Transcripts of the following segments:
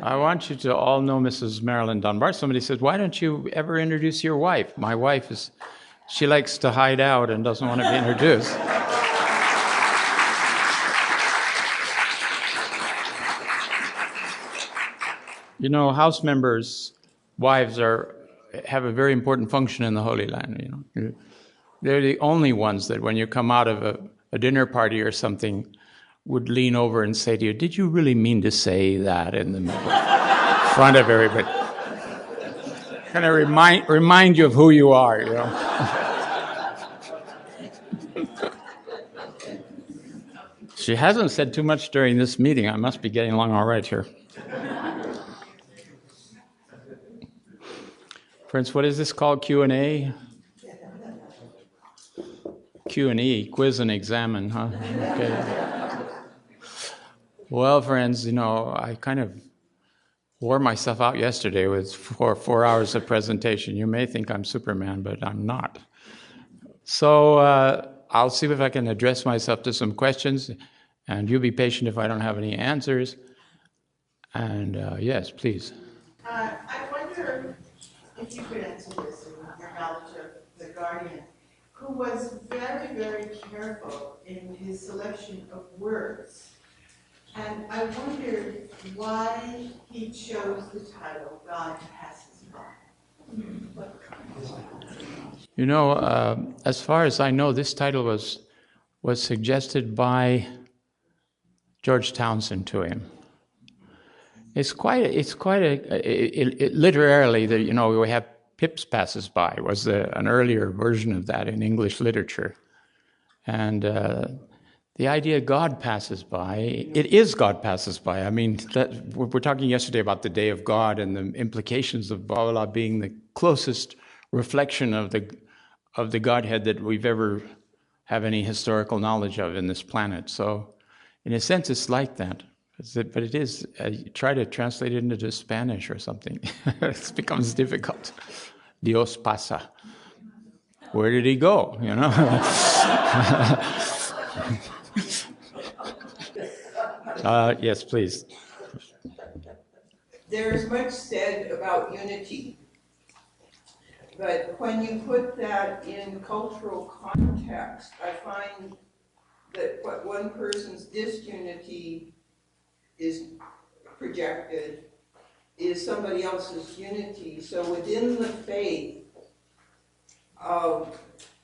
I want you to all know Mrs. Marilyn Dunbar. Somebody said, why don't you ever introduce your wife? My wife she likes to hide out and doesn't want to be introduced. You know, house members' wives have a very important function in the Holy Land. You know, they're the only ones that when you come out of a dinner party or something would lean over and say to you, did you really mean to say that in the front of everybody? Kind of remind you of who you are, you know. She hasn't said too much during this meeting. I must be getting along all right here. Friends, what is this called? Q&A? Q&E, quiz and examine, huh? Okay. Well, friends, you know, I kind of wore myself out yesterday with four hours of presentation. You may think I'm Superman, but I'm not. So I'll see if I can address myself to some questions, and you be patient if I don't have any answers. And yes, please. I wonder if you could answer this in your knowledge of the Guardian, who was very, very careful in his selection of words. And I wondered why he chose the title, God Passes By. You know, as far as I know, this title was suggested by George Townsend to him. Literally, you know, we have Pips Passes By was an earlier version of that in English literature. And the idea God passes by, it is God passes by. I mean, we're talking yesterday about the Day of God and the implications of Baha'u'llah being the closest reflection of the Godhead that we've ever have any historical knowledge of in this planet. So, in a sense, it's like that. But it is, try to translate it into Spanish or something. It becomes difficult. Dios pasa. Where did he go, you know? Yes, please. There's much said about unity, but when you put that in cultural context, I find that what one person's disunity is projected is somebody else's unity. So within the faith,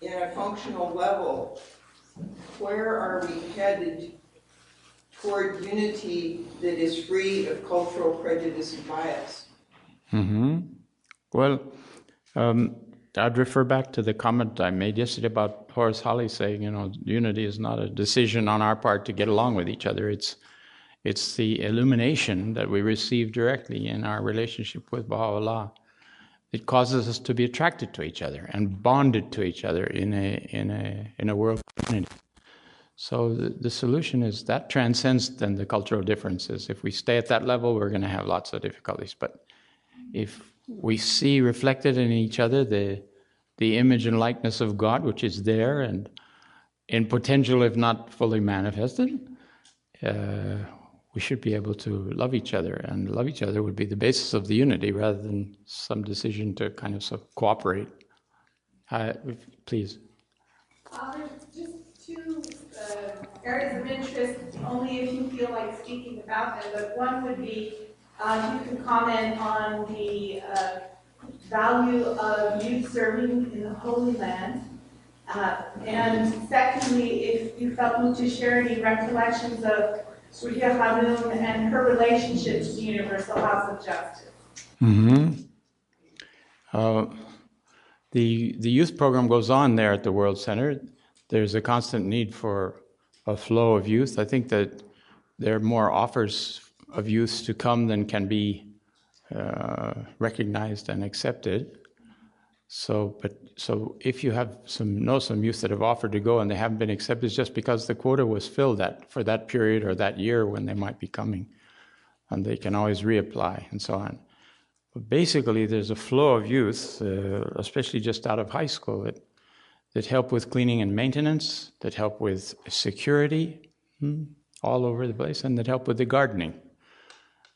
in a functional level, where are we headed toward unity that is free of cultural prejudice and bias? Mm-hmm. Well, I'd refer back to the comment I made yesterday about Horace Holly saying, you know, unity is not a decision on our part to get along with each other. It's the illumination that we receive directly in our relationship with Baha'u'llah. It causes us to be attracted to each other and bonded to each other in a world community. So the solution is that transcends then the cultural differences. If we stay at that level, we're going to have lots of difficulties. But if we see reflected in each other the image and likeness of God, which is there and in potential, if not fully manifested, we should be able to love each other, and love each other would be the basis of the unity rather than some decision to kind of cooperate. Please. There's just two areas of interest, only if you feel like speaking about them, but one would be if you could comment on the value of youth serving in the Holy Land. And secondly, if you felt moved to share any recollections of Surya Hanum and her relationship to the Universal House of Justice. Mm-hmm. The youth program goes on there at the World Center. There's a constant need for a flow of youth. I think that there are more offers of youth to come than can be recognized and accepted. So if you have some youth that have offered to go and they haven't been accepted, it's just because the quota was filled for that period or that year when they might be coming, and they can always reapply and so on. But basically, there's a flow of youth, especially just out of high school, that help with cleaning and maintenance, that help with security all over the place, and that help with the gardening.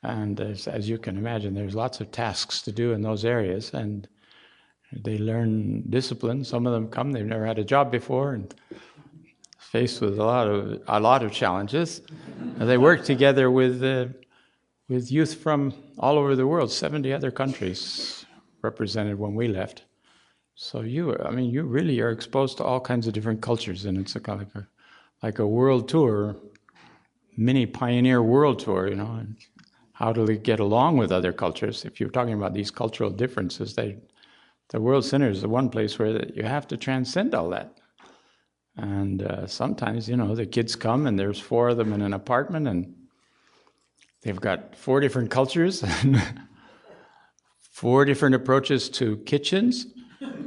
And as you can imagine, there's lots of tasks to do in those areas, and they learn discipline. Some of them come, they've never had a job before, and faced with a lot of challenges. And they work together with youth from all over the world, 70 other countries represented when we left. So you really are exposed to all kinds of different cultures, and it's like a world tour, mini pioneer world tour, and how to get along with other cultures. If you're talking about these cultural differences, the World Center is the one place where you have to transcend all that. And sometimes, the kids come and there's 4 of them in an apartment and they've got 4 different cultures and 4 different approaches to kitchens.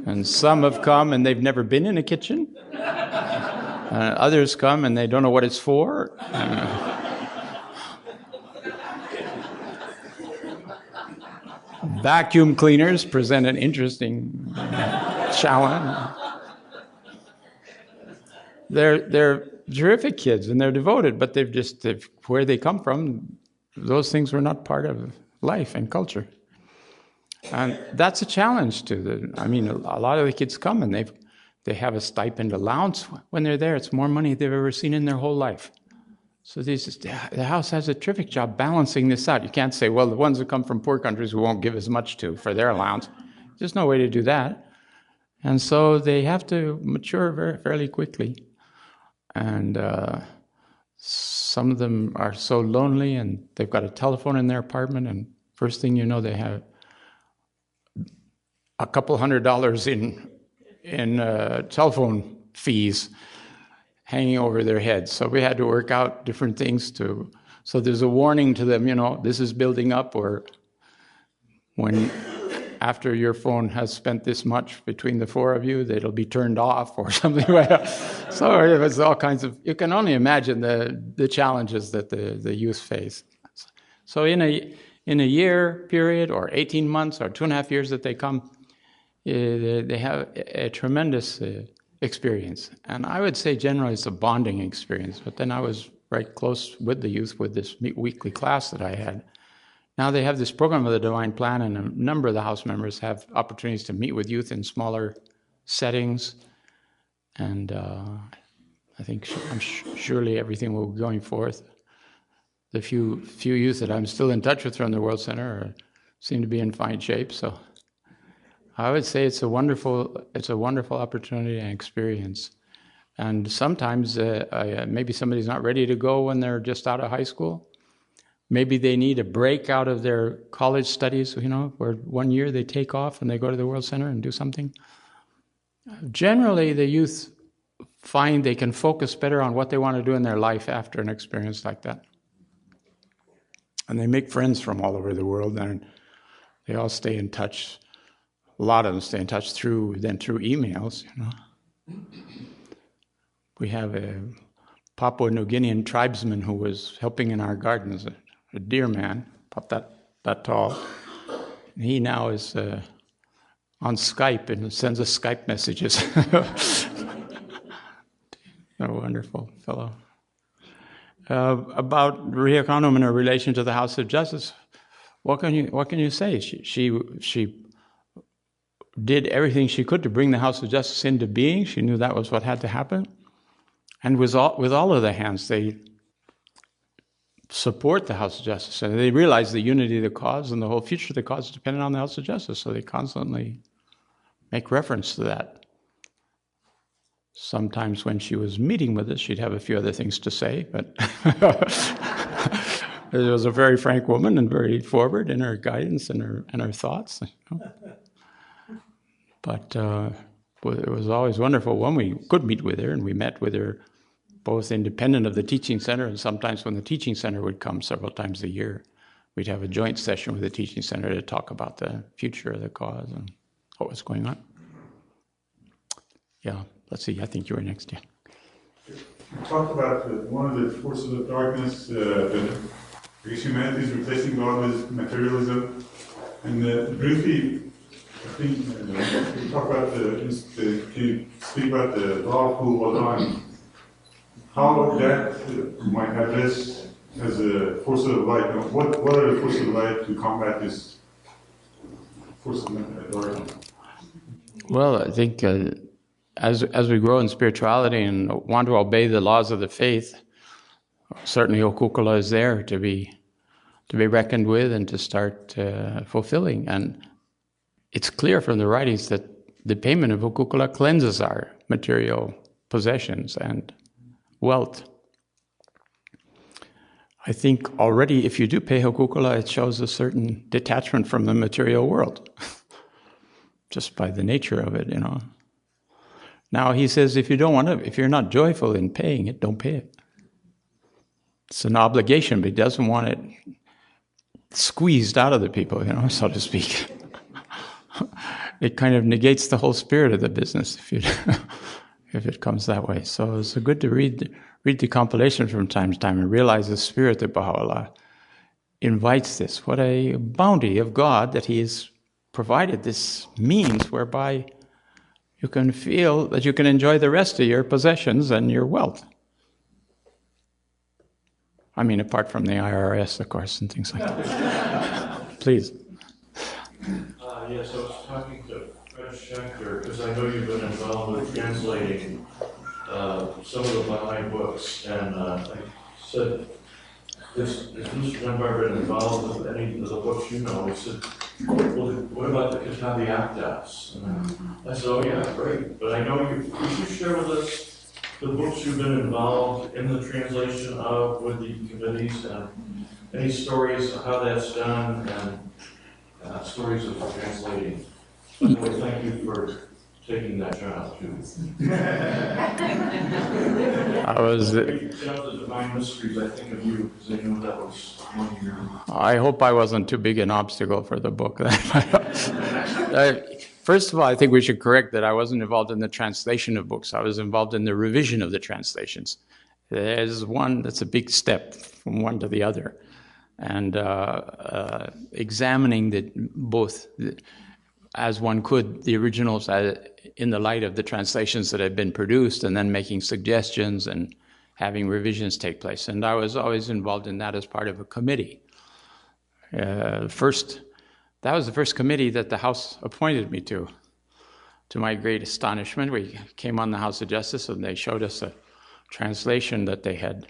And some have come and they've never been in a kitchen. Others come and they don't know what it's for. Vacuum cleaners present an interesting challenge. They're terrific kids and they're devoted, but where they come from, those things were not part of life and culture. And that's a challenge to them. A lot of the kids come and they have a stipend allowance when they're there. It's more money they've ever seen in their whole life. So the house has a terrific job balancing this out. You can't say, well, the ones that come from poor countries we won't give as much to for their allowance. There's no way to do that. And so they have to mature fairly quickly. And some of them are so lonely and they've got a telephone in their apartment, and first thing you know, they have a couple $100 in telephone fees hanging over their heads. So we had to work out different things so there's a warning to them, this is building up, or when after your phone has spent this much between the 4 of you, it'll be turned off or something like that. So it was all kinds of, you can only imagine the challenges that the youth face. So in a year period, or 18 months, or 2.5 years that they come, they have a tremendous experience. And I would say generally it's a bonding experience, but then I was right close with the youth with this weekly class that I had. Now they have this program of the Divine Plan, and a number of the house members have opportunities to meet with youth in smaller settings. And I think surely everything will be going forth. The few youth that I'm still in touch with from the World Center seem to be in fine shape. So I would say it's a wonderful opportunity and experience. And sometimes maybe somebody's not ready to go when they're just out of high school. Maybe they need a break out of their college studies, where 1 year they take off and they go to the World Center and do something. Generally, the youth find they can focus better on what they want to do in their life after an experience like that. And they make friends from all over the world, and they all stay in touch. A lot of them stay in touch through emails, We have a Papua New Guinean tribesman who was helping in our gardens, a dear man, about that tall. He now is on Skype and sends us Skype messages. A wonderful fellow. About Ria Khanum and her relation to the House of Justice, what can you say? She did everything she could to bring the House of Justice into being. She knew that was what had to happen. And with all of the hands, they support the House of Justice. And they realize the unity of the cause and the whole future of the cause is dependent on the House of Justice. So they constantly make reference to that. Sometimes when she was meeting with us, she'd have a few other things to say, but she was a very frank woman and very forward in her guidance and her thoughts. But it was always wonderful when we could meet with her, and we met with her both independent of the teaching center, and sometimes when the teaching center would come several times a year, we'd have a joint session with the teaching center to talk about the future of the cause and what was going on. Yeah, let's see, I think you were next, yeah. You talked about one of the forces of darkness, that humanity is replacing God with materialism, and briefly, I think you talk about can you speak about the law of Wadan, how that might address as a force of light. Now, what are the forces of light to combat this force of darkness? Well, I think as we grow in spirituality and want to obey the laws of the faith, certainly Okukula is there to be reckoned with and to start fulfilling. And it's clear from the writings that the payment of Okukula cleanses our material possessions and wealth. I think already if you do pay Okukula, it shows a certain detachment from the material world, just by the nature of it, Now he says if you're not joyful in paying it, don't pay it. It's an obligation, but he doesn't want it squeezed out of the people, so to speak. It kind of negates the whole spirit of the business if it comes that way. So it's good to read the compilation from time to time and realize the spirit of Baha'u'llah invites this. What a bounty of God that He has provided this means whereby you can feel that you can enjoy the rest of your possessions and your wealth. I mean, apart from the IRS, of course, and things like that. Please. Yes, I was talking to Fred Schechter, because I know you've been involved with translating some of the Baha'i books, and I said, has Mr. Dunbar been involved with any of the books you know? He said, well, what about the Kitabi Akdas? And I said, oh yeah, great. But I know could you share with us the books you've been involved in the translation of with the committees, and any stories of how that's done, and stories of translating? By the way, thank you for taking that job, too. The Divine Mysteries, I think of you, because I know that was one of your... I hope I wasn't too big an obstacle for the book. First of all, I think we should correct that I wasn't involved in the translation of books. I was involved in the revision of the translations. There's one that's a big step from one to the other. And examining both, as one could, the originals in the light of the translations that had been produced, and then making suggestions and having revisions take place. And I was always involved in that as part of a committee. That was the first committee that the House appointed me to. To my great astonishment, we came on the House of Justice and they showed us a translation that they had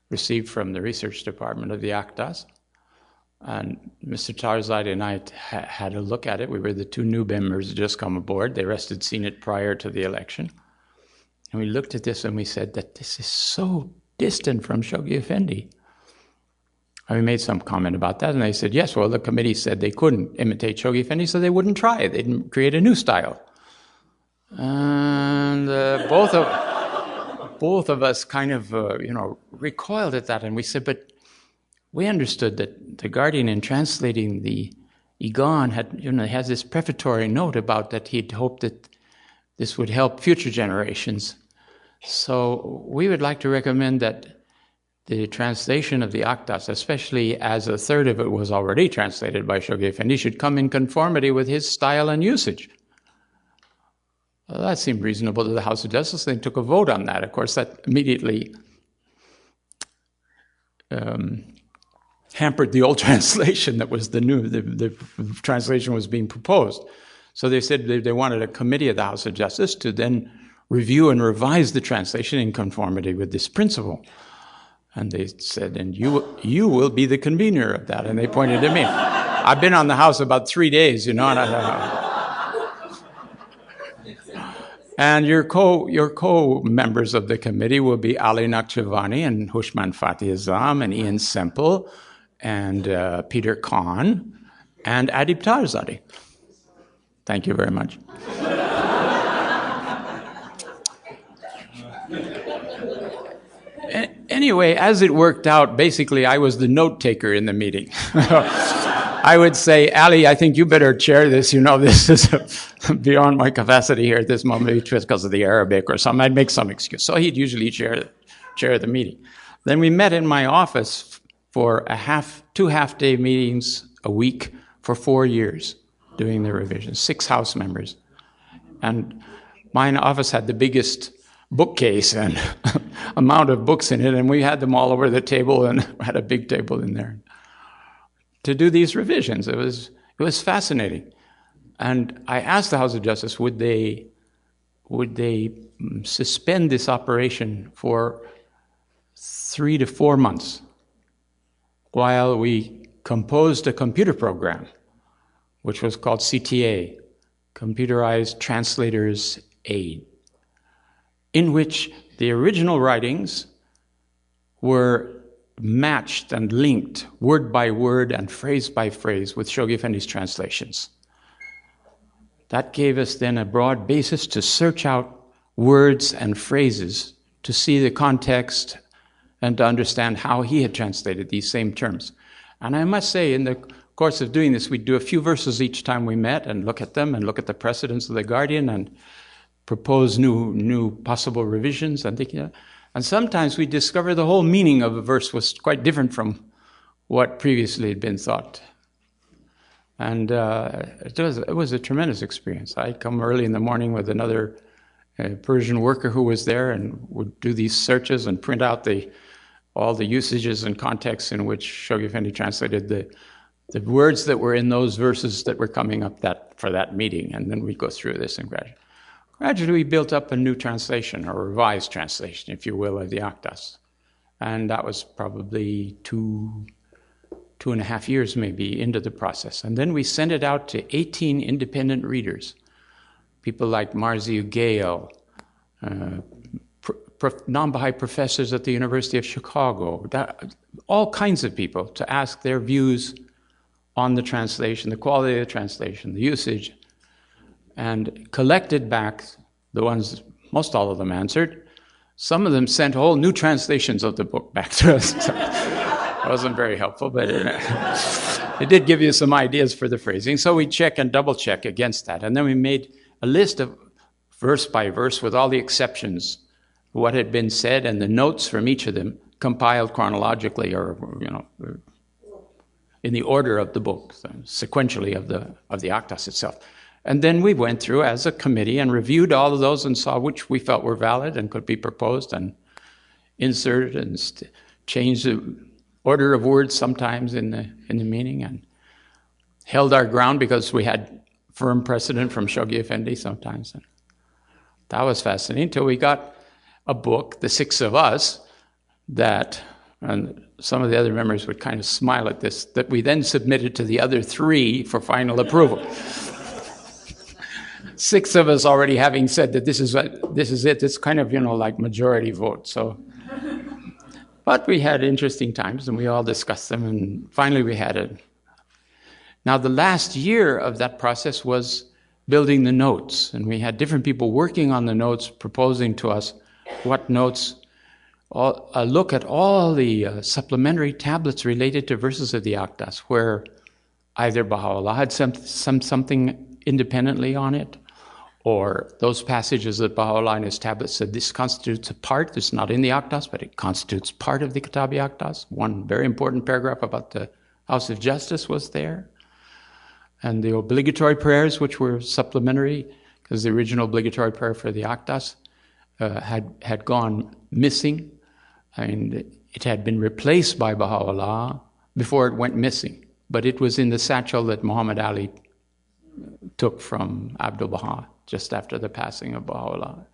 received from the research department of the Akdas. And Mr. Tarzadi and I had a look at it. We were the two new members who just come aboard. The rest had seen it prior to the election. And we looked at this and we said that this is so distant from Shoghi Effendi. And we made some comment about that, and they said, yes, well, the committee said they couldn't imitate Shoghi Effendi, so they wouldn't try it. They'd create a new style. And both of us kind of, recoiled at that, and we said, but we understood that the Guardian, in translating the Igan, has this prefatory note about that he'd hoped that this would help future generations. So we would like to recommend that the translation of the Akdas, especially as a third of it was already translated by Shoghi Effendi, should come in conformity with his style and usage. Well, that seemed reasonable to the House of Justice. They took a vote on that. Of course, that immediately hampered the old translation that was the translation was being proposed. So they said they wanted a committee of the House of Justice to then review and revise the translation in conformity with this principle. And they said, and you will be the convener of that. And they pointed to me. I've been on the House about 3 days, and and your co-members of the committee will be Ali Nakhchivani and Hushman Fatih Azam and Ian Semple and Peter Kahn and Adib Tarzadi. Thank you very much. Anyway, as it worked out, basically I was the note taker in the meeting. I would say, Ali, I think you better chair this. This is beyond my capacity here at this moment, maybe just because of the Arabic or something. I'd make some excuse. So he'd usually chair the meeting. Then we met in my office for two half-day meetings a week for 4 years, doing the revisions, 6 House members. And my office had the biggest bookcase and amount of books in it, and we had them all over the table and had a big table in there to do these revisions. It was fascinating. And I asked the House of Justice, would they suspend this operation for 3 to 4 months while we composed a computer program, which was called CTA, Computerized Translator's Aid, in which the original writings were matched and linked word by word and phrase by phrase with Shoghi Effendi's translations. That gave us then a broad basis to search out words and phrases to see the context and to understand how he had translated these same terms. And I must say, in the course of doing this, we'd do a few verses each time we met and look at them and look at the precedents of the Guardian and propose new possible revisions. And sometimes we discover the whole meaning of a verse was quite different from what previously had been thought. And it was a tremendous experience. I'd come early in the morning with another Persian worker who was there and would do these searches and print out all the usages and contexts in which Shoghi Effendi translated the words that were in those verses that were coming up for that meeting. And then we'd go through this and gradually we built up a new translation, or revised translation, if you will, of the Akdas. And that was probably 2.5 years maybe into the process. And then we sent it out to 18 independent readers, people like Marzi Gale, non-Baha'i professors at the University of Chicago, all kinds of people, to ask their views on the translation, the quality of the translation, the usage, and collected back the ones, most all of them answered. Some of them sent whole new translations of the book back to us. It wasn't very helpful, but it did give you some ideas for the phrasing. So we check and double check against that. And then we made a list of verse by verse with all the exceptions, what had been said, and the notes from each of them compiled chronologically, or in the order of the book, sequentially of the Akdas itself. And then we went through as a committee and reviewed all of those and saw which we felt were valid and could be proposed and inserted and changed the order of words sometimes in the meaning, and held our ground because we had firm precedent from Shoghi Effendi sometimes. And that was fascinating until we got a book, the 6 of us, that, and some of the other members would kind of smile at this, that we then submitted to the other 3 for final approval. 6 of us already having said that this is it. It's kind of, like majority vote. So, but we had interesting times and we all discussed them, and finally we had it. Now the last year of that process was building the notes, and we had different people working on the notes, proposing to us what notes, a look at all the supplementary tablets related to verses of the Akdas, where either Baha'u'llah had something independently on it, or those passages that Baha'u'llah in his tablets said this constitutes a part, it's not in the Akdas, but it constitutes part of the Kitabi Akdas. One very important paragraph about the House of Justice was there. And the obligatory prayers, which were supplementary, because the original obligatory prayer for the Akdas had gone missing, and it had been replaced by Baha'u'llah before it went missing. But it was in the satchel that Muhammad Ali took from Abdul Baha just after the passing of Baha'u'llah.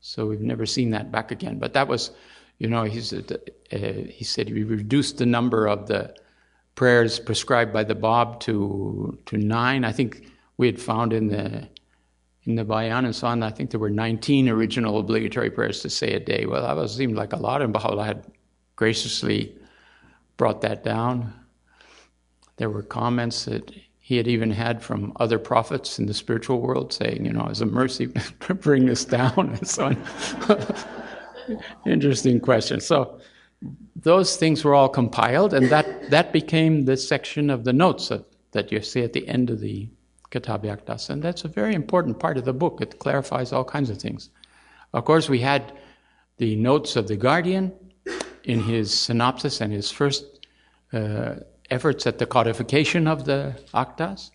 So we've never seen that back again. But that was, he said he reduced the number of the prayers prescribed by the Bab to 9. I think we had found in the Bayan and so on, I think there were 19 original obligatory prayers to say a day. Well, that seemed like a lot, and Baha'u'llah had graciously brought that down. There were comments that he had even had from other prophets in the spiritual world saying, as a mercy, bring this down, and so on. Interesting question. So those things were all compiled, and that became the section of the notes that you see at the end of the Kitabi Akdas. And that's a very important part of the book. It clarifies all kinds of things. Of course, we had the notes of the Guardian in his synopsis and his first efforts at the codification of the Akdas.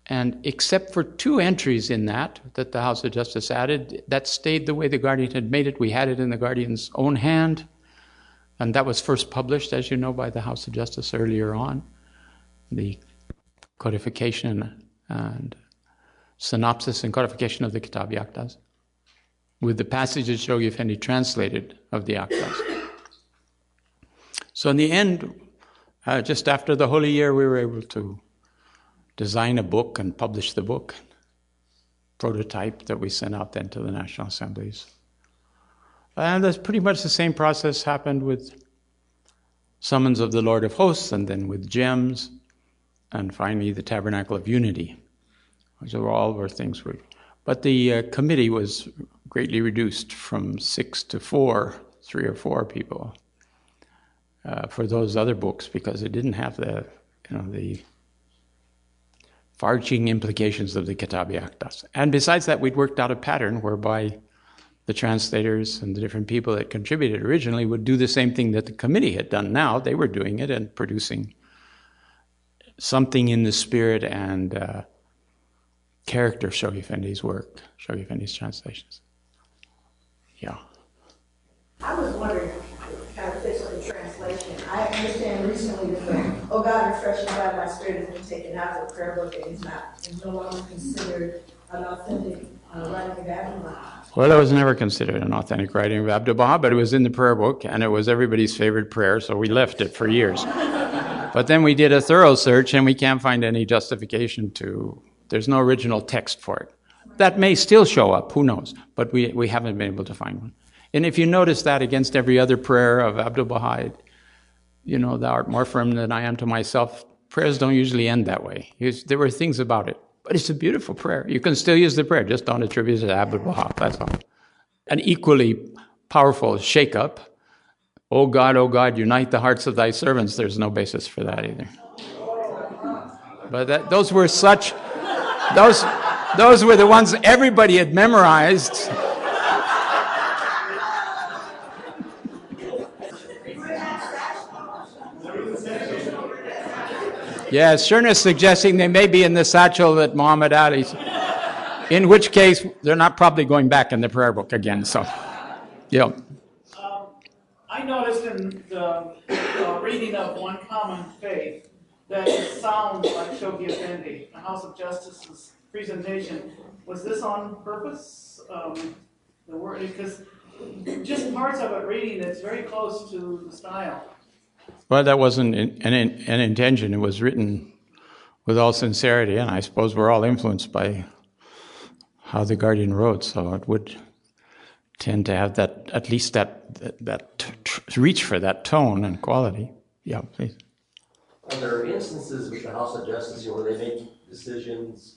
And except for 2 entries in that the House of Justice added, that stayed the way the Guardian had made it. We had it in the Guardian's own hand. And that was first published, as you know, by the House of Justice earlier on. The codification and synopsis and codification of the Kitabi Aktas, with the passages Shoghi Effendi translated of the Aktas. So in the end, just after the Holy Year, we were able to design a book and publish the book, prototype that we sent out then to the National Assemblies. And that's pretty much the same process happened with Summons of the Lord of Hosts, and then with Gems, and finally the Tabernacle of Unity. Those were all where things were. But the committee was greatly reduced from 6 to 4, 3 or 4 people for those other books, because it didn't have the far-reaching implications of the Kitabi Aktas. And besides that, we'd worked out a pattern whereby the translators and the different people that contributed originally would do the same thing that the committee had done now. They were doing it and producing something in the spirit and character of Shoghi Effendi's work, Shoghi Effendi's translations. Yeah. I was wondering, kind of fits with the translation. I understand recently that the "Oh God, refresh me by my spirit" has been taken out of the prayer book and is no longer considered an authentic writing of Abdul-Baha. Well, it was never considered an authentic writing of Abdu'l-Baha, but it was in the prayer book, and it was everybody's favorite prayer, so we left it for years. But then we did a thorough search, and we can't find any justification to... There's no original text for it. That may still show up, who knows, but we haven't been able to find one. And if you notice that against every other prayer of Abdu'l-Baha, thou art more firm than I am to myself, prayers don't usually end that way. There were things about it. But it's a beautiful prayer. You can still use the prayer, just don't attribute it to Abdu'l-Baha, that's all. An equally powerful shake-up, oh God, unite the hearts of thy servants, there's no basis for that either. But those were those were the ones everybody had memorized. Yeah, Shurna's suggesting they may be in the satchel at Muhammad Ali's, in which case they're not probably going back in the prayer book again, so, yeah. I noticed in the reading of One Common Faith that it sounds like Shoghi Effendi, the House of Justice's presentation. Was this on purpose? The word, because just parts of it reading, it's very close to the style. Well, that wasn't an intention. It was written with all sincerity, and I suppose we're all influenced by how the Guardian wrote, so it would tend to have that, at least that reach for that tone and quality. Yeah, please. Are there instances with the House of Justice where they make decisions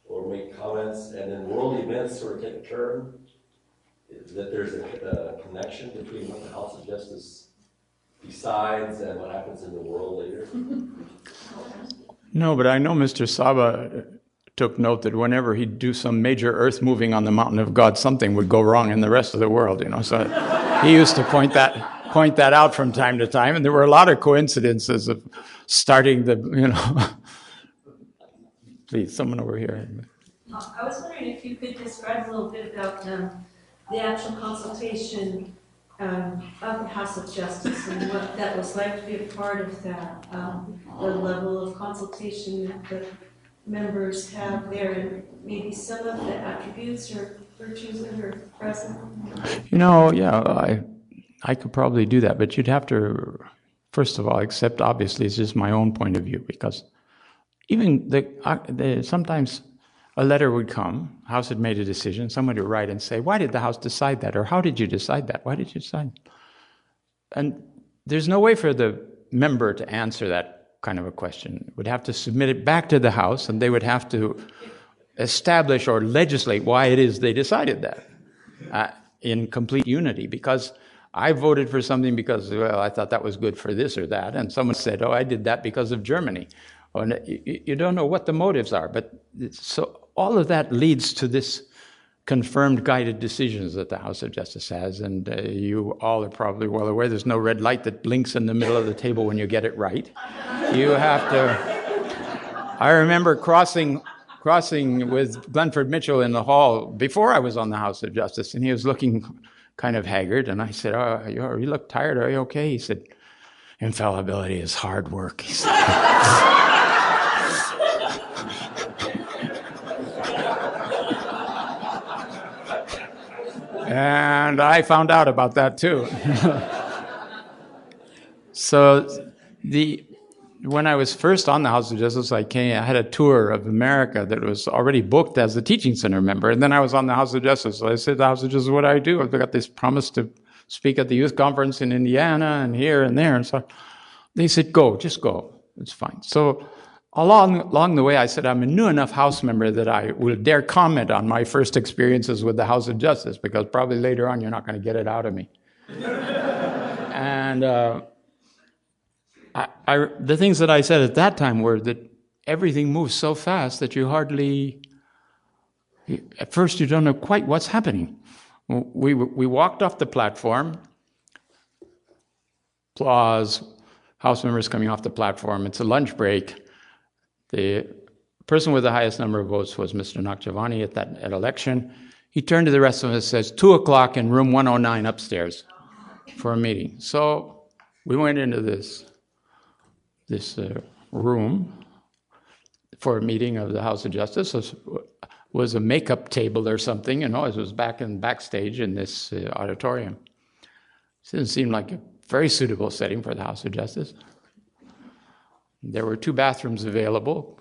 or make comments, and then world events sort of take a turn? That there's a connection between what the House of Justice decides and what happens in the world later? No, but I know Mr. Saba took note that whenever he'd do some major earth moving on the mountain of God, something would go wrong in the rest of the world, So he used to point that out from time to time, and there were a lot of coincidences of starting the, Please, someone over here. I was wondering if you could describe a little bit about the actual consultation of the House of Justice and what that was like to be a part of that, the level of consultation that the members have there, and maybe some of the attributes or virtues that are present. I could probably do that, but you'd have to, first of all, accept, obviously, it's just my own point of view, because even sometimes a letter would come, House had made a decision, somebody would write and say, why did the House decide that? Or how did you decide that? Why did you decide? And there's no way for the member to answer that kind of a question. Would have to submit it back to the House, and they would have to establish or legislate why it is they decided that in complete unity. Because I voted for something because, I thought that was good for this or that, and someone said, I did that because of Germany. And you don't know what the motives are, but so all of that leads to this confirmed guided decisions that the House of Justice has, and you all are probably well aware there's no red light that blinks in the middle of the table when you get it right. You have to... I remember crossing crossing with Glenford Mitchell in the hall before I was on the House of Justice, and he was looking kind of haggard, and I said, "Oh, you look tired. Are you okay?" He said, "Infallibility is hard work," he said. And I found out about that too. So when I was first on the House of Justice, I had a tour of America that was already booked as a teaching center member. And then I was on the House of Justice. So I said, the House of Justice, what do I do? I've got this promise to speak at the youth conference in Indiana and here and there. And so they said, go, just go. It's fine. So along the way, I said, I'm a new enough House member that I will dare comment on my first experiences with the House of Justice, because probably later on, you're not going to get it out of me. And the things that I said at that time were that everything moves so fast that at first you don't know quite what's happening. We walked off the platform, applause, House members coming off the platform. It's a lunch break. The person with the highest number of votes was Mr. Nakjavani at election. He turned to the rest of us and says, 2:00 in room 109 upstairs for a meeting. So we went into this room for a meeting of the House of Justice. It was a makeup table or something, it was backstage in this auditorium. It didn't seem like a very suitable setting for the House of Justice. There were 2 bathrooms available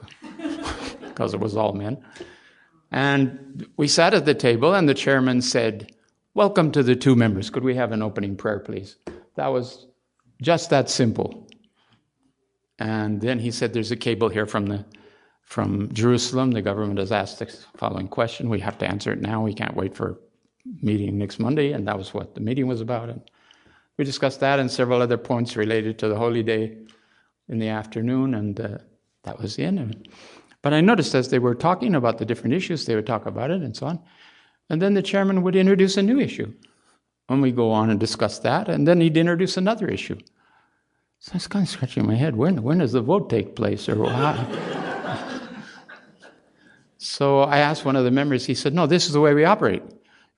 because it was all men. And we sat at the table and the chairman said, "Welcome to the 2 members. Could we have an opening prayer, please?" That was just that simple. And then he said, "There's a cable here from Jerusalem. The government has asked the following question. We have to answer it now. We can't wait for a meeting next Monday." And that was what the meeting was about. And we discussed that and several other points related to the Holy Day in the afternoon, and that was the end. But I noticed as they were talking about the different issues, they would talk about it and so on. And then the chairman would introduce a new issue. And we go on and discuss that, and then he'd introduce another issue. So I was kind of scratching my head. When does the vote take place? Or how? So I asked one of the members, he said, "No, this is the way we operate.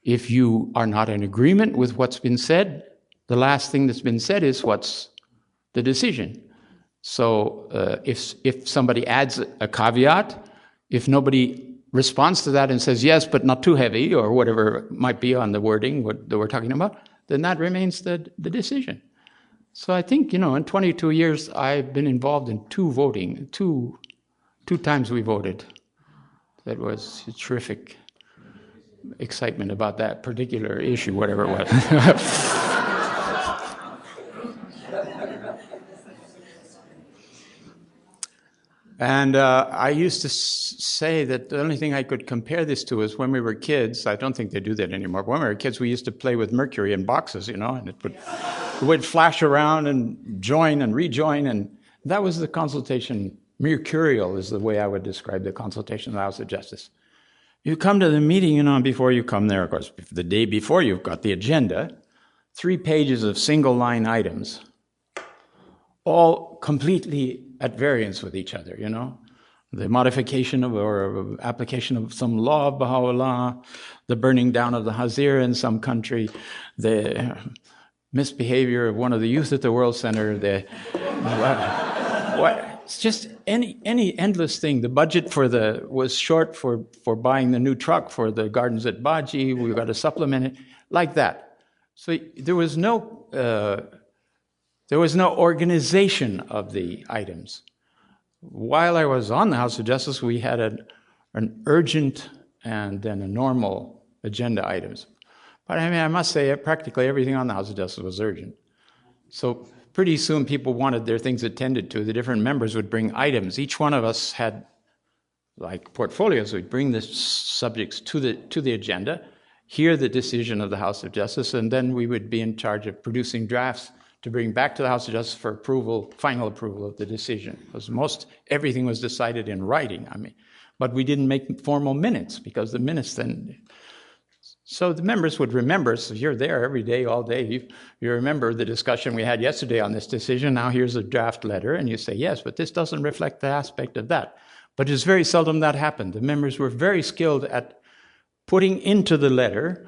If you are not in agreement with what's been said, the last thing that's been said is what's the decision. So if somebody adds a caveat, if nobody responds to that and says yes, but not too heavy, or whatever might be on the wording that we're talking about, then that remains the decision." So I think, in 22 years, I've been involved in 2 voting, two times we voted. That was a terrific excitement about that particular issue, whatever it was. And I used to say that the only thing I could compare this to is when we were kids. I don't think they do that anymore. But when we were kids, we used to play with mercury in boxes, and it would flash around and join and rejoin. And that was the consultation. Mercurial is the way I would describe the consultation of the House of Justice. You come to the meeting, before you come there, of course, the day before you've got the agenda, 3 pages of single-line items, all completely at variance with each other, The modification or application of some law of Baha'u'llah, the burning down of the Hazir in some country, the misbehavior of one of the youth at the World Center, it's just any endless thing. The budget was short for buying the new truck for the gardens at Baji. We've got to supplement it like that. So there was no organization of the items. While I was on the House of Justice, we had an urgent and then a normal agenda items. But I must say, practically everything on the House of Justice was urgent. So pretty soon people wanted their things attended to. The different members would bring items. Each one of us had, like portfolios, we'd bring the subjects to the agenda, hear the decision of the House of Justice, and then we would be in charge of producing drafts to bring back to the House of Justice for final approval of the decision. Because everything was decided in writing, but we didn't make formal minutes, because the minutes then... So the members would remember, so you're there every day, all day, you remember the discussion we had yesterday on this decision, now here's a draft letter, and you say, yes, but this doesn't reflect the aspect of that. But it's very seldom that happened. The members were very skilled at putting into the letter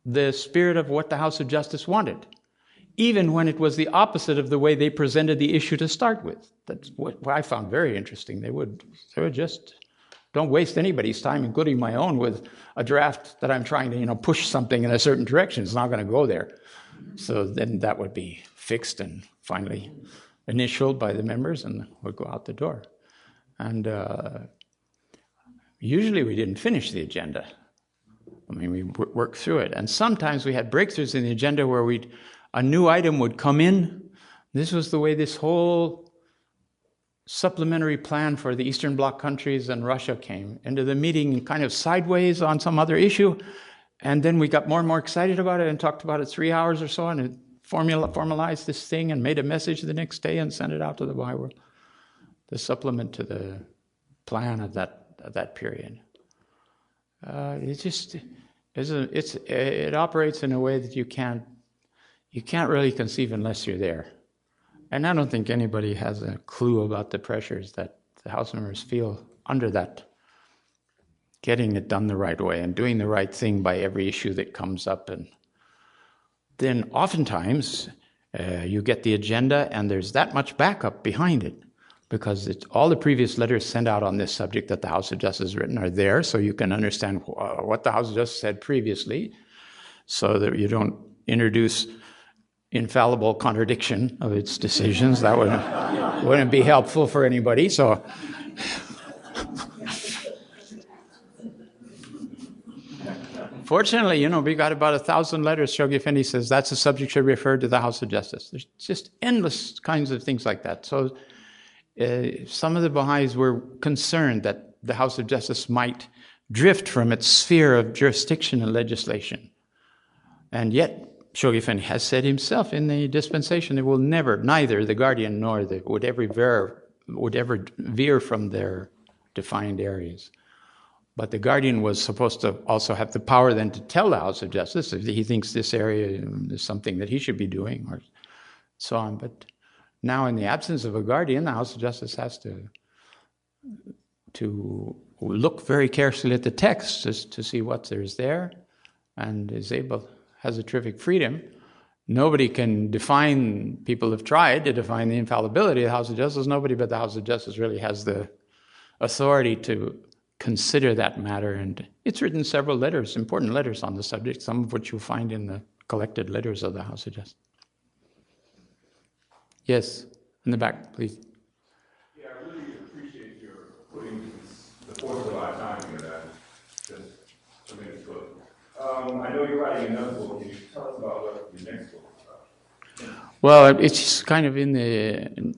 the spirit of what the House of Justice wanted, even when it was the opposite of the way they presented the issue to start with. That's what I found very interesting. They would just don't waste anybody's time, including my own, with a draft that I'm trying to, push something in a certain direction. It's not going to go there. So then that would be fixed and finally initialed by the members and would go out the door. And usually we didn't finish the agenda. I mean, we worked through it. And sometimes we had breakthroughs in the agenda where a new item would come in. This was the way this whole supplementary plan for the Eastern Bloc countries and Russia came into the meeting kind of sideways on some other issue. And then we got more and more excited about it and talked about it 3 hours or so, and it formalized this thing and made a message the next day and sent it out to the Baha'i world. The supplement to the plan of that period. It operates in a way that you can't really conceive unless you're there. And I don't think anybody has a clue about the pressures that the House members feel under that, getting it done the right way and doing the right thing by every issue that comes up. And then oftentimes you get the agenda and there's that much backup behind it, because all the previous letters sent out on this subject that the House of Justice has written are there, so you can understand what the House of Justice said previously, so that you don't introduce infallible contradiction of its decisions. That wouldn't be helpful for anybody. So, fortunately, we got about 1,000 letters. Shoghi Effendi says that's a subject should refer to the House of Justice. There's just endless kinds of things like that. So, some of the Baha'is were concerned that the House of Justice might drift from its sphere of jurisdiction and legislation. And yet, Shoghi Effendi has said himself in the dispensation, it will neither the Guardian nor would ever veer from their defined areas. But the Guardian was supposed to also have the power then to tell the House of Justice if he thinks this area is something that he should be doing, or so on. But now, in the absence of a Guardian, the House of Justice has to look very carefully at the text to see what there's there, and has a terrific freedom. Nobody can define, people have tried to define the infallibility of the House of Justice. Nobody but the House of Justice really has the authority to consider that matter. And it's written several letters, important letters on the subject, some of which you'll find in the collected letters of the House of Justice. Yes, in the back, please. Yeah, I really appreciate your putting the force of our time into that. Just tremendous book. I know you're writing another book. Can you tell us about what your next book is about? Well, it's just kind of in the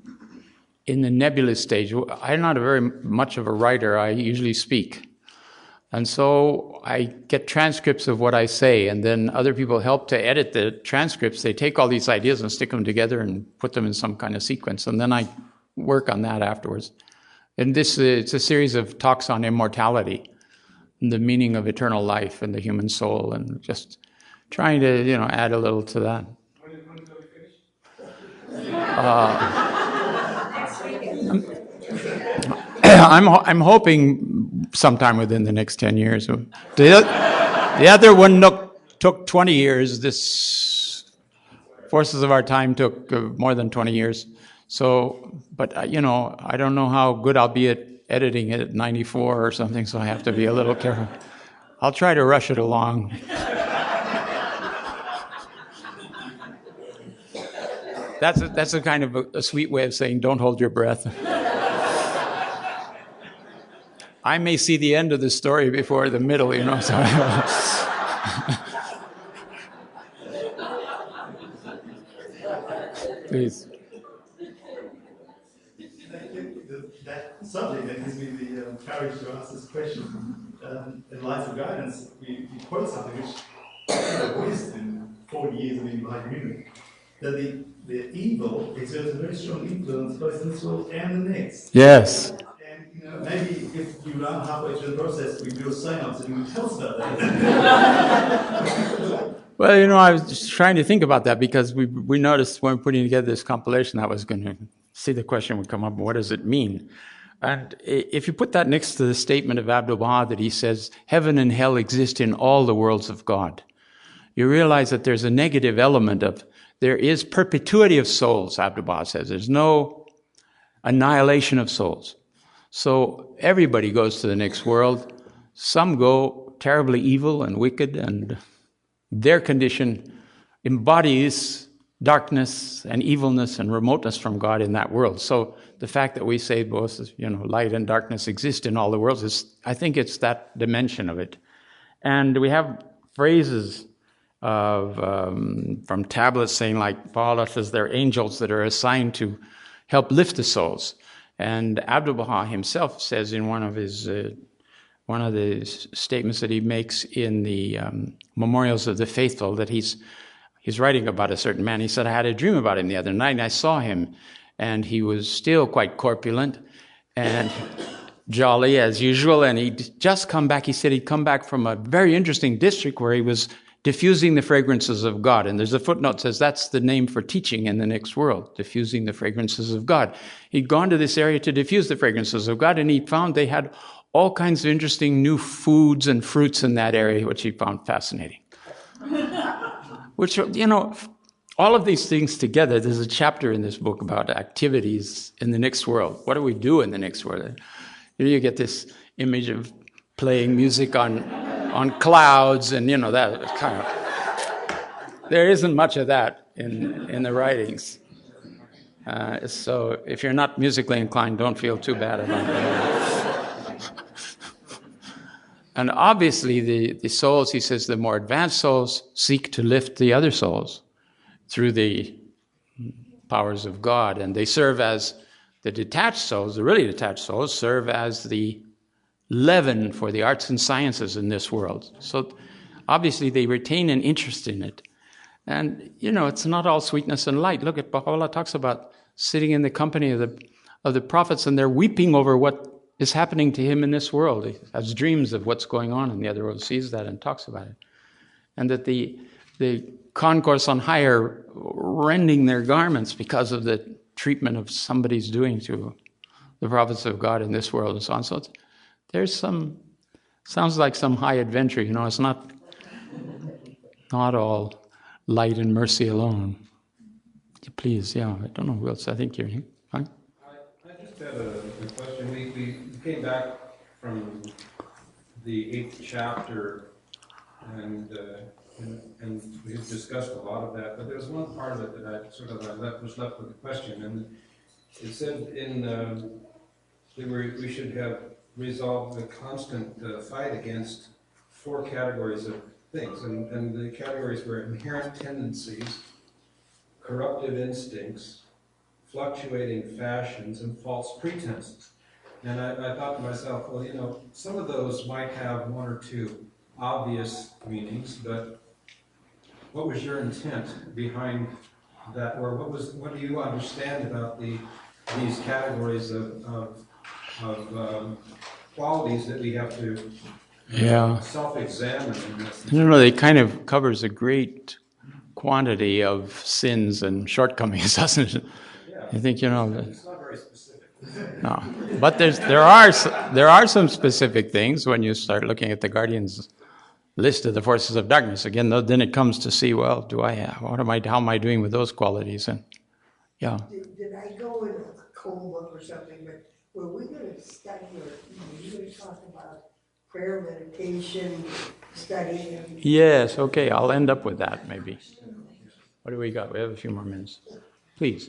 nebulous stage. I'm not very much of a writer. I usually speak. And so I get transcripts of what I say, and then other people help to edit the transcripts. They take all these ideas and stick them together and put them in some kind of sequence, and then I work on that afterwards. And it's a series of talks on immortality, and the meaning of eternal life and the human soul, and just trying to, add a little to that. When is it going to be finished? I'm hoping sometime within the next 10 years. The other one took 20 years. This Forces of Our Time took more than 20 years. So, but I don't know how good I'll be at editing it at 94 or something, so I have to be a little careful. I'll try to rush it along. That's a kind of a sweet way of saying don't hold your breath. I may see the end of the story before the middle, so. Please. That subject that gives me the courage to ask this question. In light of guidance, we quote something which voiced in 40 years of being Baha'i community, that the evil exerts a very strong influence both in this world and the next. Yes. And maybe if you run halfway through the process, we do a seance and you can tell us about that. Well, I was just trying to think about that because we noticed when putting together this compilation, I was going to see the question would come up, what does it mean? And if you put that next to the statement of Abdul Baha that he says, heaven and hell exist in all the worlds of God, you realize that there's a negative element of, there is perpetuity of souls, Abdul Baha says. There's no annihilation of souls. So everybody goes to the next world. Some go terribly evil and wicked, and their condition embodies darkness and evilness and remoteness from God in that world. So the fact that we say both, light and darkness exist in all the worlds, I think it's that dimension of it. And we have phrases of from tablets saying, like Paula says, they're angels that are assigned to help lift the souls. And Abdul Baha himself says in one of the statements that he makes in the Memorials of the Faithful that he's writing about a certain man. He said, I had a dream about him the other night, and I saw him, and he was still quite corpulent and jolly as usual, and he'd just come back. He said he'd come back from a very interesting district where he was diffusing the fragrances of God. And there's a footnote that says that's the name for teaching in the next world, diffusing the fragrances of God. He'd gone to this area to diffuse the fragrances of God, and he found they had all kinds of interesting new foods and fruits in that area, which he found fascinating. Which, all of these things together, there's a chapter in this book about activities in the next world. What do we do in the next world? You get this image of playing music on clouds, and that kind of. There isn't much of that in the writings. So if you're not musically inclined, don't feel too bad about it. And obviously, the souls, he says, the more advanced souls seek to lift the other souls through the powers of God, and they serve as the detached souls. The really detached souls serve as the leaven for the arts and sciences in this world. So obviously they retain an interest in it. And, it's not all sweetness and light. Look at Baha'u'llah talks about sitting in the company of the prophets, and they're weeping over what is happening to him in this world. He has dreams of what's going on in the other world, sees that and talks about it. And that the concourse on high are rending their garments because of the treatment of somebody's doing to the prophets of God in this world and so on. So there's sounds like some high adventure, it's not all light and mercy alone. Please, I don't know who else. I think you're fine. I just had a question. We came back from the 8th chapter, and we had discussed a lot of that, but there was one part of it that was left with a question, and it said we should have resolved the constant fight against 4 categories of things, and the categories were inherent tendencies, corruptive instincts, fluctuating fashions, and false pretenses. And I thought to myself, well, some of those might have 1 or 2 obvious meanings, but what was your intent behind that, or what do you understand about these categories of qualities that we have to self-examine in this? They kind of covers a great quantity of sins and shortcomings, doesn't it? Yeah. I think it's not very specific. No, but there are some specific things when you start looking at the Guardian's list of the forces of darkness. Again, then it comes to see, well, how am I doing with those qualities? And Did I go in a cold book or something? But were we going to study, or you going to talk about prayer, meditation, studying? Yes. Okay. I'll end up with that maybe. What do we got? We have a few more minutes. Please.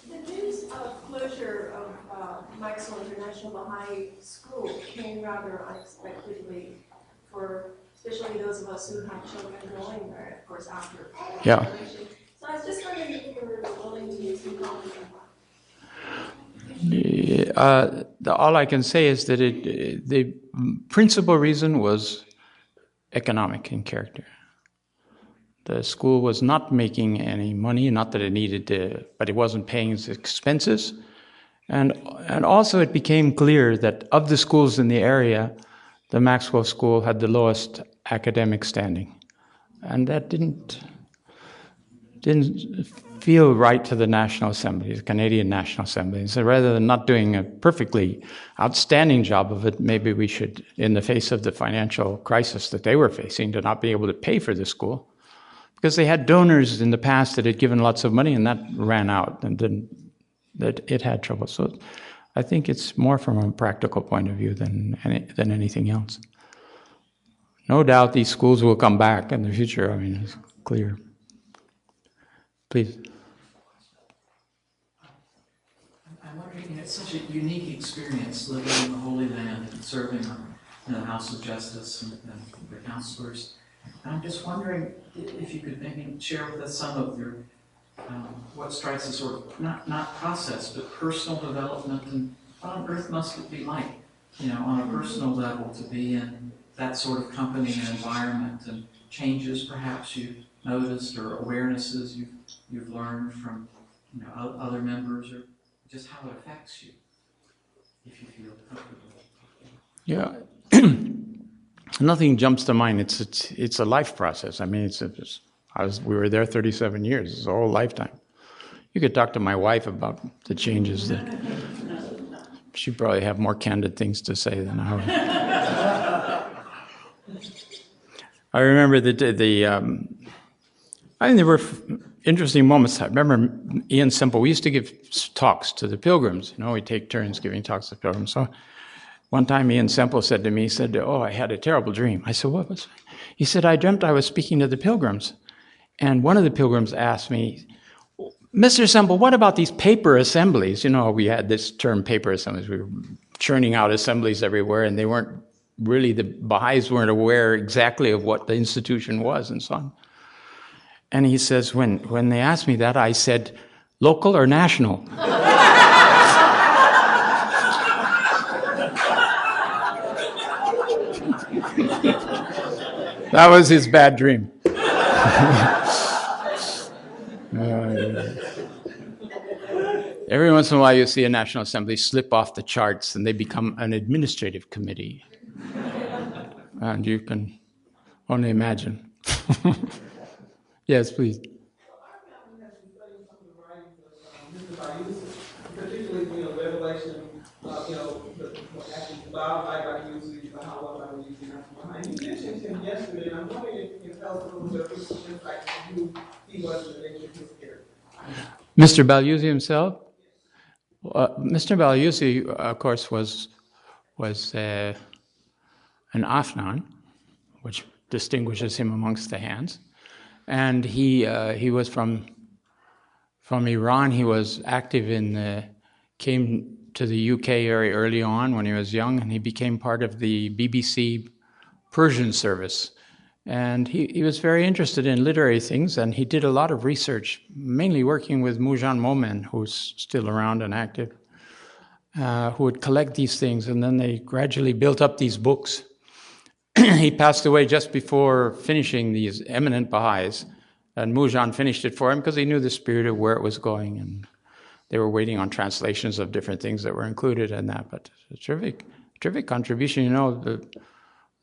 The news of closure of Maxwell International Baha'i School came rather unexpectedly for especially those of us who have children going there, of course, after graduation. So I was just wondering if you were willing to use some comments on that. All I can say is that the principal reason was economic in character. The school was not making any money, not that it needed to, but it wasn't paying its expenses. And also it became clear that of the schools in the area, the Maxwell School had the lowest academic standing. And that didn't feel right to the National Assembly, the Canadian National Assembly. So rather than not doing a perfectly outstanding job of it, maybe we should, in the face of the financial crisis that they were facing, to not be able to pay for the school, because they had donors in the past that had given lots of money and that ran out and that it had trouble. So I think it's more from a practical point of view than anything else. No doubt these schools will come back in the future. I mean, it's clear. Please. I'm wondering, it's such a unique experience living in the Holy Land and serving in the House of Justice and the counselors. And I'm just wondering if you could maybe share with us some of your, what strikes as sort of, not process, but personal development, and what on earth must it be like, on a personal level to be in that sort of company and environment, and changes perhaps you've noticed or awarenesses you've learned from other members, or just how it affects you, if you feel comfortable. Yeah. Nothing jumps to mind. It's a life process. I mean, we were there 37 years. It's a whole lifetime. You could talk to my wife about the changes that she'd probably have more candid things to say than I would. I remember I think there were interesting moments. I remember Ian Semple. We used to give talks to the pilgrims. We'd take turns giving talks to the pilgrims. So one time Ian Semple said to me, he said, "Oh, I had a terrible dream." I said, "What was it?" He said, "I dreamt I was speaking to the pilgrims. And one of the pilgrims asked me, 'Mr. Semple, what about these paper assemblies?'" We had this term, paper assemblies. We were churning out assemblies everywhere, and they weren't really, the Baha'is weren't aware exactly of what the institution was and so on. And he says, when they asked me that, I said, "Local or national?" That was his bad dream. Every once in a while you see a National Assembly slip off the charts and they become an administrative committee. And you can only imagine. Yes, please. Particularly, Revelation, the Bob Baha'i usually, how I usually behind. You mentioned him yesterday, and I'm wondering if you can tell us a little bit of his insight to who he was in the nature of his character. Mr. Balyuzi himself? Mr. Balyuzi, of course, was an Afnan, which distinguishes him amongst the hands. And he was from Iran. He was active came to the UK very early on when he was young, and he became part of the BBC Persian service. And he was very interested in literary things, and he did a lot of research, mainly working with Mujan Momen, who's still around and active, who would collect these things, and then they gradually built up these books. He passed away just before finishing these eminent Baha'is, and Mujan finished it for him because he knew the spirit of where it was going, and they were waiting on translations of different things that were included in that. But a terrific contribution.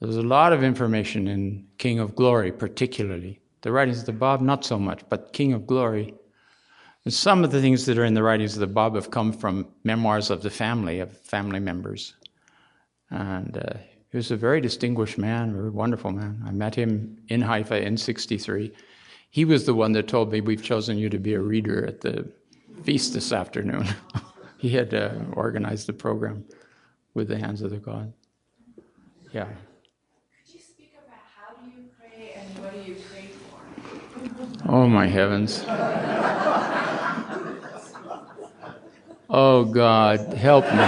There's a lot of information in King of Glory, particularly. The writings of the Bab, not so much, but King of Glory. And some of the things that are in the writings of the Bab have come from memoirs of the family, of family members. And he was a very distinguished man, a very wonderful man. I met him in Haifa in '63. He was the one that told me, "We've chosen you to be a reader at the feast this afternoon." He had organized the program with the hands of the God. Yeah. Could you speak about how do you pray and what do you pray for? Oh, my heavens. Oh, God, help me.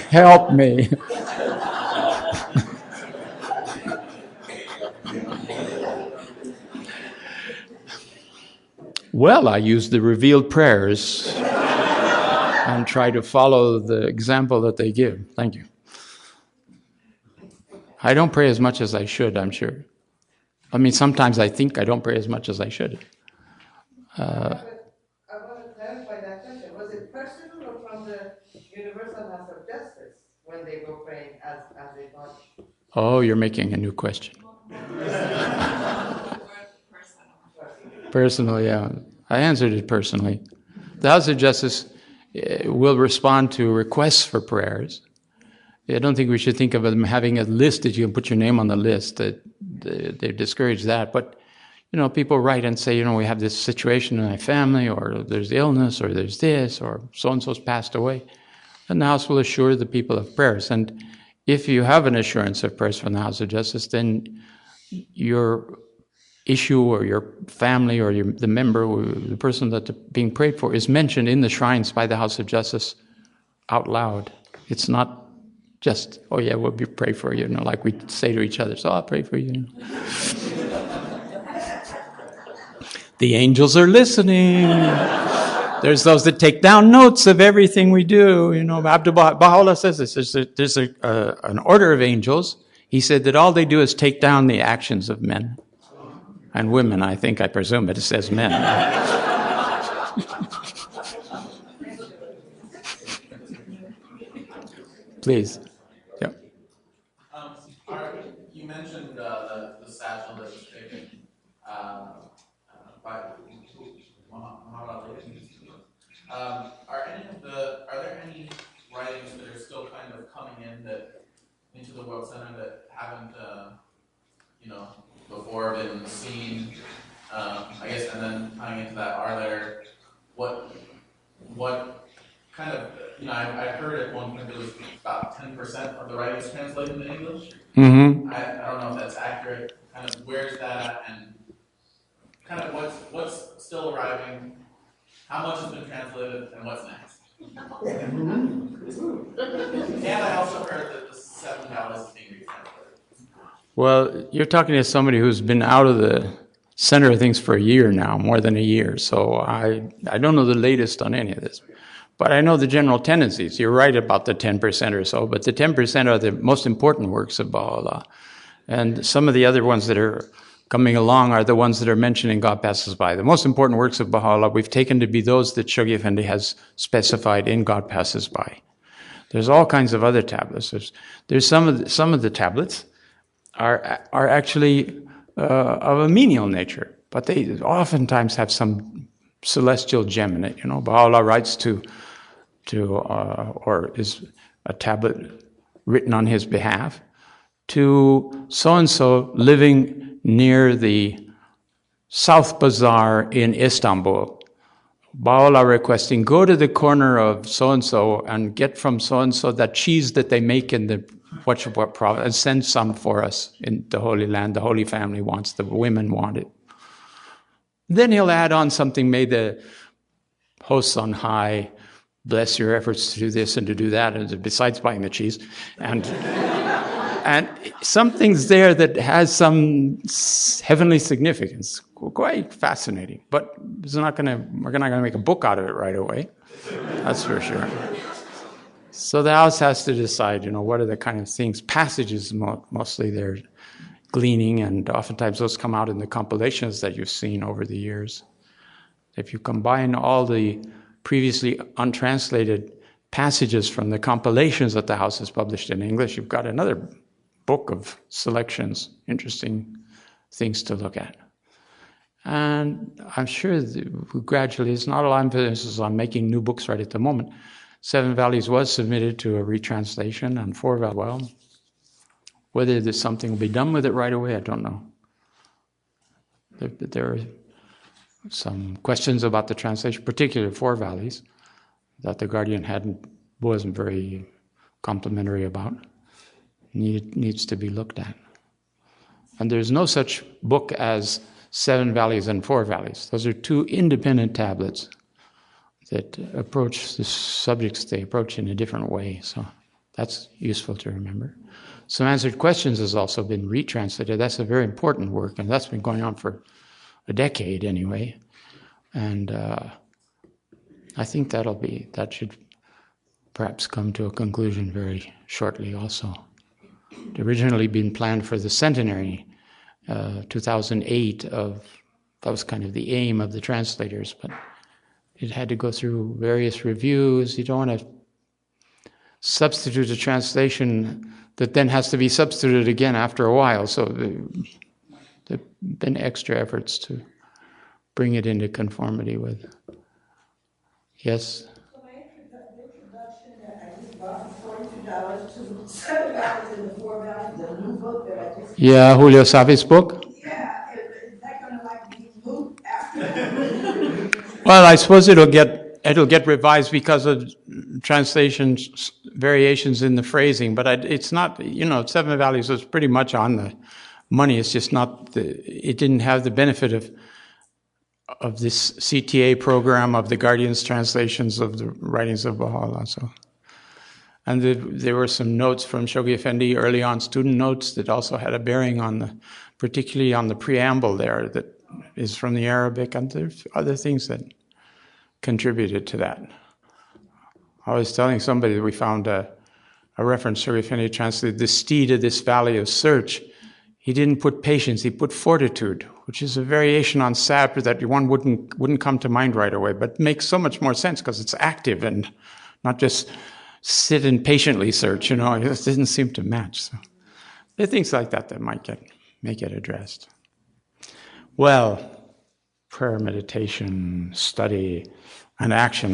Help me. Well, I use the revealed prayers and try to follow the example that they give. Thank you. I don't pray as much as I should, I'm sure. I mean, sometimes I think I don't pray as much as I should. I want to clarify that question. Was it personal or from the Universal House of Justice when they were praying as a body? Oh, you're making a new question. Personally, yeah. I answered it personally. The House of Justice will respond to requests for prayers. I don't think we should think of them having a list that you can put your name on the list. They discourage that. But, people write and say, we have this situation in my family, or there's illness, or there's this, or so-and-so's passed away. And the House will assure the people of prayers. And if you have an assurance of prayers from the House of Justice, then your issue or your family or the member or the person that's being prayed for is mentioned in the shrines by the House of Justice out loud. It's not just, oh yeah, we'll pray for you, like we say to each other, so I'll pray for you. The angels are listening. There's those that take down notes of everything we do. Abdul Baha'u'llah says this. There's an order of angels. He said that all they do is take down the actions of men. And women, I presume, but it says men. Please. Yeah. You mentioned the satchel that was taken by Muhammad Ali. Are there any writings that are still kind of coming into the World Center that haven't, before been seen? I guess, and then tying into that, are there what kind of, I heard at one point there was about 10% of the writings translated into English. Mm-hmm. I don't know if that's accurate. Kind of where's that at, and kind of what's still arriving, how much has been translated, and what's next? And I also heard that the 7 Valleys is being retranslated. Well, you're talking to somebody who's been out of the center of things for a year now, more than a year. So I don't know the latest on any of this. But I know the general tendencies. You're right about the 10% or so, but the 10% are the most important works of Baha'u'llah. And some of the other ones that are coming along are the ones that are mentioned in God Passes By. The most important works of Baha'u'llah we've taken to be those that Shoghi Effendi has specified in God Passes By. There's all kinds of other tablets. There's some of the tablets are actually of a menial nature, but they oftentimes have some celestial gem in it. Baha'u'llah writes or is a tablet written on his behalf to so-and-so living near the South Bazaar in Istanbul. Baha'u'llah requesting, go to the corner of so-and-so and get from so-and-so that cheese that they make in the what province, and send some for us in the Holy Land. The Holy Family wants, the women want it. Then he'll add on something, may the hosts on high bless your efforts to do this and to do that, and besides buying the cheese. And something's there that has some heavenly significance. Quite fascinating. But we're not gonna make a book out of it right away. That's for sure. So the House has to decide, what are the kind of things, passages mostly they're gleaning, and oftentimes those come out in the compilations that you've seen over the years. If you combine all the previously untranslated passages from the compilations that the House has published in English, you've got another book of selections, interesting things to look at. And I'm sure gradually, it's not a lot of emphasis on making new books right at the moment. 7 Valleys was submitted to a retranslation, and 4 Valleys, well, whether there's something will be done with it right away, I don't know. There are some questions about the translation, particularly 4 Valleys, that the Guardian wasn't very complimentary about. Needs to be looked at. And there's no such book as 7 Valleys and 4 Valleys. Those are 2 independent tablets that approach the subjects they approach in a different way. So that's useful to remember. Some Answered Questions has also been retranslated. That's a very important work, and that's been going on for a decade anyway. And I think that should perhaps come to a conclusion very shortly also. It had originally been planned for the centenary, 2008, that was kind of the aim of the translators, but it had to go through various reviews. You don't want to substitute a translation that then has to be substituted again after a while. So there have been extra efforts to bring it into conformity with. Yes? So my introduction that I just bought for $42 to $7 in the 4 values, the new book that I just. Yeah, Julio Savi's book? Yeah, is that gonna like be moved after that? Well, I suppose it'll get revised because of translations, variations in the phrasing, but it's not, Seven Values was pretty much on the money. It's just not, it didn't have the benefit of this CTA program of the Guardian's translations of the writings of Baha'u'llah. So. And there were some notes from Shoghi Effendi early on, student notes that also had a bearing on particularly on the preamble there that is from the Arabic, and there's other things that contributed to that. I was telling somebody that we found a reference, Shoghi Effendi translated, the steed of this valley of search. He didn't put patience, he put fortitude, which is a variation on sabr that one wouldn't come to mind right away, but makes so much more sense because it's active and not just sit and patiently search, it just didn't seem to match. So there are things like that might get addressed. Well, prayer, meditation, study, and action,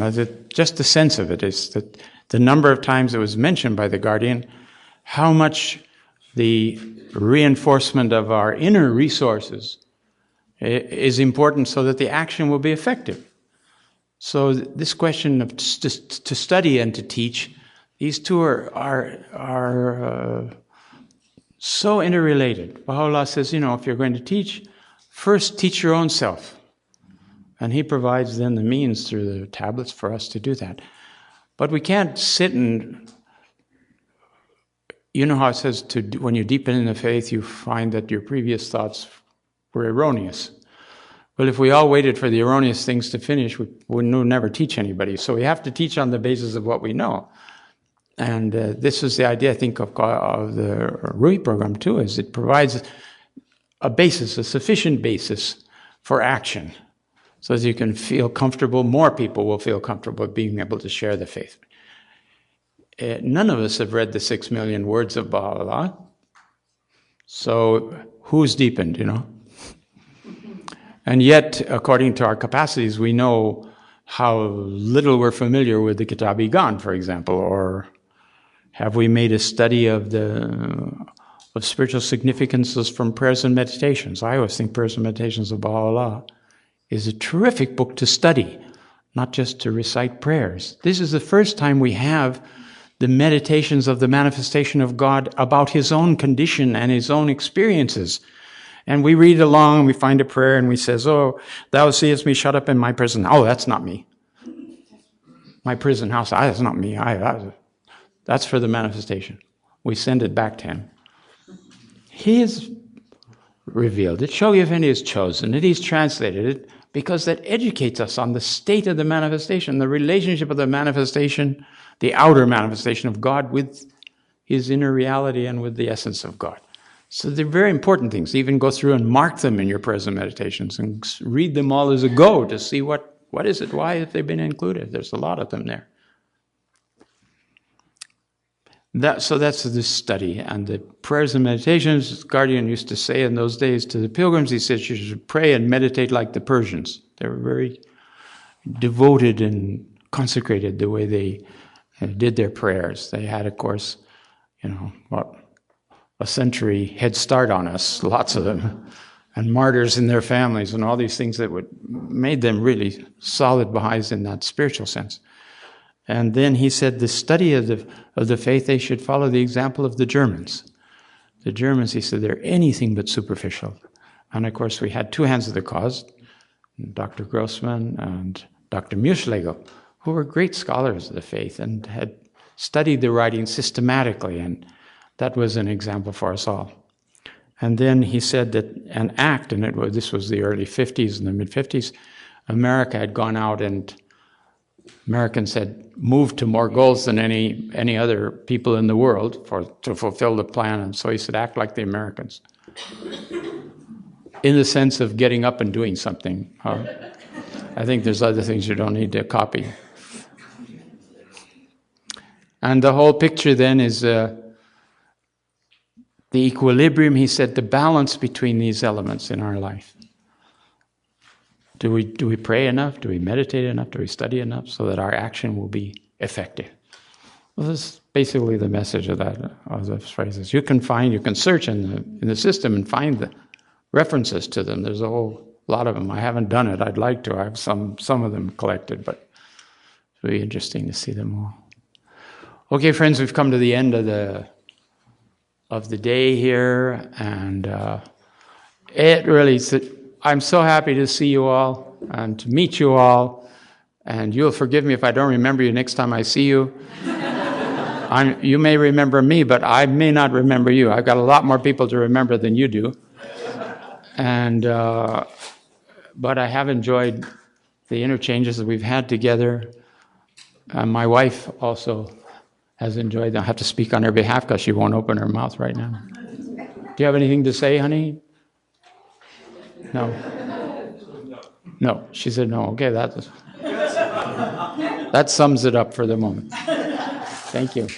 just the sense of it is that the number of times it was mentioned by the Guardian, how much the reinforcement of our inner resources is important so that the action will be effective. So this question of to study and to teach, these two are so interrelated. Baha'u'llah says, if you're going to teach, first teach your own self. And he provides then the means through the tablets for us to do that. But we can't sit and, how it says, when you deepen in the faith, you find that your previous thoughts were erroneous. Well, if we all waited for the erroneous things to finish, we would never teach anybody. So we have to teach on the basis of what we know. And this is the idea, I think, of the RUI program too, is it provides a sufficient basis for action. So as you can feel comfortable, more people will feel comfortable being able to share the faith. None of us have read the 6 million words of Baha'u'llah. So who's deepened, And yet, according to our capacities, we know how little we're familiar with the Kitab-i-Gan, for example, or have we made a study of spiritual significances from prayers and meditations? I always think Prayers and Meditations of Baha'u'llah is a terrific book to study, not just to recite prayers. This is the first time we have the meditations of the manifestation of God about his own condition and his own experiences. And we read along and we find a prayer and we says, oh, thou seest me shut up in my prison. Oh, that's not me. My prison house, that's not me. That's for the manifestation. We send it back to him. He has revealed it. Shoghi Effendi has chosen it. He's translated it because that educates us on the state of the manifestation, the relationship of the manifestation, the outer manifestation of God with his inner reality and with the essence of God. So they're very important things. Even go through and mark them in your prayers and meditations and read them all as a go to see what is it, why have they been included. There's a lot of them there. So that's this study. And the prayers and meditations, the Guardian used to say in those days to the pilgrims, he said you should pray and meditate like the Persians. They were very devoted and consecrated the way they did their prayers. They had, of course, a century head start on us, lots of them, and martyrs in their families and all these things that made them really solid Baha'is in that spiritual sense. And then he said the study of the faith, they should follow the example of the Germans. The Germans, he said, they're anything but superficial. And of course, we had two hands of the cause, Dr. Grossman and Dr. Muschlegel, who were great scholars of the faith and had studied the writings systematically, and that was an example for us all. And then he said that an act, and this was the early 50s and the mid-50s, America had gone out and Americans had moved to more goals than any other people in the world to fulfill the plan. And so he said, act like the Americans. In the sense of getting up and doing something. I think there's other things you don't need to copy. And the whole picture then is the equilibrium, he said, the balance between these elements in our life. Do we pray enough? Do we meditate enough? Do we study enough so that our action will be effective? Well, this is basically the message of those phrases. You can search in the system and find the references to them. There's a whole lot of them. I haven't done it. I'd like to. I have some of them collected, but it's really interesting to see them all. Okay, friends, we've come to the end of the day here, and it really. I'm so happy to see you all and to meet you all, and you'll forgive me if I don't remember you next time I see you. You may remember me, but I may not remember you. I've got a lot more people to remember than you do. And but I have enjoyed the interchanges that we've had together. My wife also has enjoyed them. I have to speak on her behalf because she won't open her mouth right now. Do you have anything to say, honey? No. No. She said no. Okay, that sums it up for the moment. Thank you.